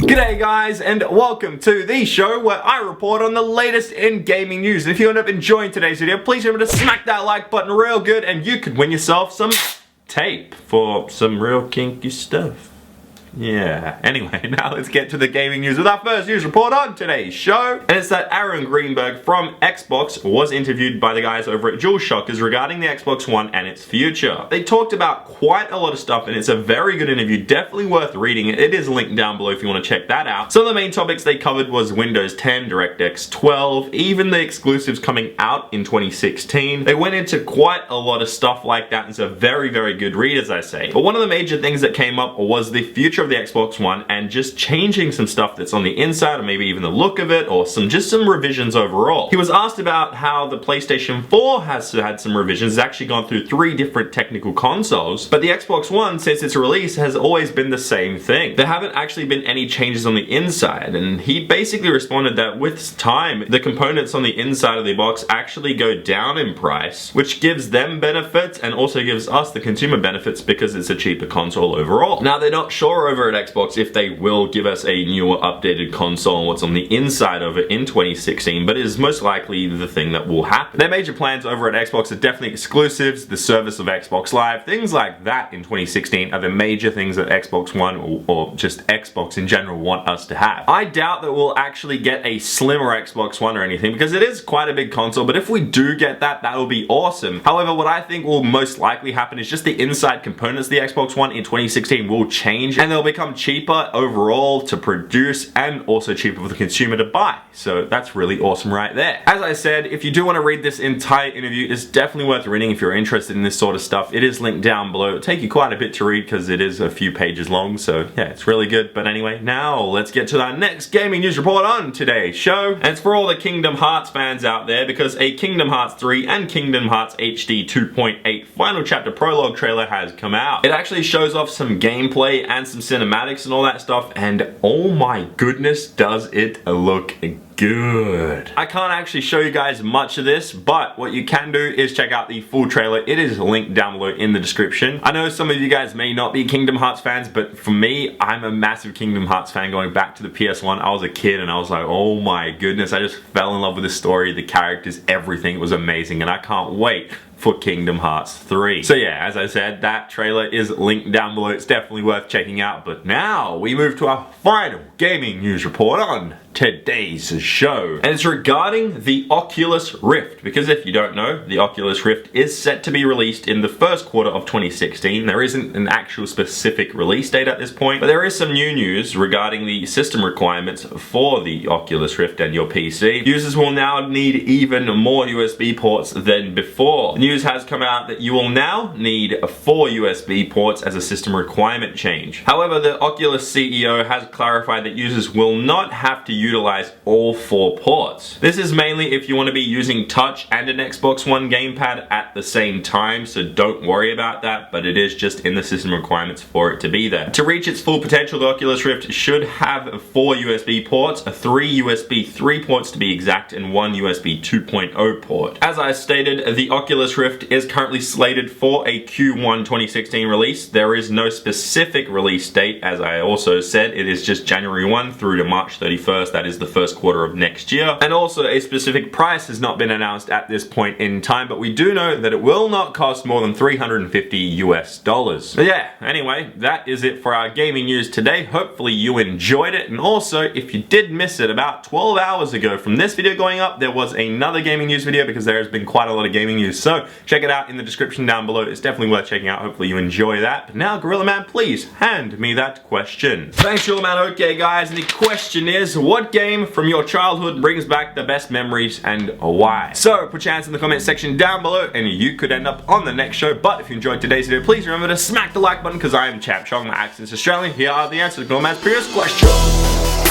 G'day guys, and welcome to the show where I report on the latest in gaming news. And if you end up enjoying today's video, please remember to smack that like button real good and you could win yourself some tape for some real kinky stuff. Yeah, anyway, now let's get to the gaming news with our first news report on today's show. And it's that Aaron Greenberg from Xbox was interviewed by the guys over at DualShockers regarding the Xbox One and its future. They talked about quite a lot of stuff and it's a very good interview, definitely worth reading. It is linked down below if you want to check that out. Some of the main topics they covered was Windows 10, DirectX 12, even the exclusives coming out in 2016. They went into quite a lot of stuff like that and it's a very, very good read, as I say. But one of the major things that came up was the future of the Xbox One and just changing some stuff that's on the inside or maybe even the look of it or just some revisions overall. He was asked about how the PlayStation 4 has had some revisions. It's actually gone through 3 different technical consoles, but the Xbox One since its release has always been the same thing. There haven't actually been any changes on the inside, and he basically responded that with time the components on the inside of the box actually go down in price, which gives them benefits and also gives us the consumer benefits because it's a cheaper console overall. Now they're not sure over at Xbox if they will give us a newer updated console and what's on the inside of it in 2016, but it is most likely the thing that will happen. Their major plans over at Xbox are definitely exclusives, the service of Xbox Live, things like that in 2016 are the major things that Xbox One or just Xbox in general want us to have. I doubt that we'll actually get a slimmer Xbox One or anything because it is quite a big console, but if we do get that, that will be awesome. However, what I think will most likely happen is just the inside components of the Xbox One in 2016 will change and they'll become cheaper overall to produce and also cheaper for the consumer to buy. So that's really awesome right there. As I said, if you do want to read this entire interview, it's definitely worth reading if you're interested in this sort of stuff. It is linked down below. It'll take you quite a bit to read because it is a few pages long, so yeah, it's really good. But anyway, now let's get to our next gaming news report on today's show. And it's for all the Kingdom Hearts fans out there because a Kingdom Hearts 3 and Kingdom Hearts HD 2.8 final chapter prologue trailer has come out. It actually shows off some gameplay and some cinematics and all that stuff, and oh my goodness does it look good. I can't actually show you guys much of this, but what you can do is check out the full trailer. It is linked down below in the description. I know some of you guys may not be Kingdom Hearts fans, but for me, I'm a massive Kingdom Hearts fan going back to the PS1. I was a kid and I was like, oh my goodness, I just fell in love with the story, the characters, everything. It was amazing and I can't wait for Kingdom Hearts 3. So yeah, as I said, that trailer is linked down below. It's definitely worth checking out. But now we move to our final gaming news report on today's show. And it's regarding the Oculus Rift. Because if you don't know, the Oculus Rift is set to be released in the first quarter of 2016. There isn't an actual specific release date at this point, but there is some new news regarding the system requirements for the Oculus Rift and your PC. Users will now need even more USB ports than before. News has come out that you will now need 4 USB ports as a system requirement change. However, the Oculus CEO has clarified that users will not have to utilize all 4 ports. This is mainly if you want to be using touch and an Xbox One gamepad at the same time, so don't worry about that, but it is just in the system requirements for it to be there. To reach its full potential, the Oculus Rift should have 4 USB ports, 3 USB 3 ports to be exact, and 1 USB 2.0 port. As I stated, the Oculus Rift is currently slated for a Q1 2016 release. There is no specific release date, as I also said. It is just January 1 through to March 31st. That is the first quarter of next year. And also a specific price has not been announced at this point in time, but we do know that it will not cost more than $350 US. But yeah, anyway, that is it for our gaming news today. Hopefully you enjoyed it. And also, if you did miss it, about 12 hours ago from this video going up, there was another gaming news video because there has been quite a lot of gaming news. So check it out in the description down below. It's definitely worth checking out. Hopefully you enjoy that. But now, Gorilla Man, please hand me that question. Thanks, Gorilla Man. Okay, guys, and the question is, what game from your childhood brings back the best memories and why? So put your answer in the comment section down below and you could end up on the next show. But if you enjoyed today's video, please remember to smack the like button because I am ChampChong, my accent's Australian. Here are the answers to Gorilla Man's previous question.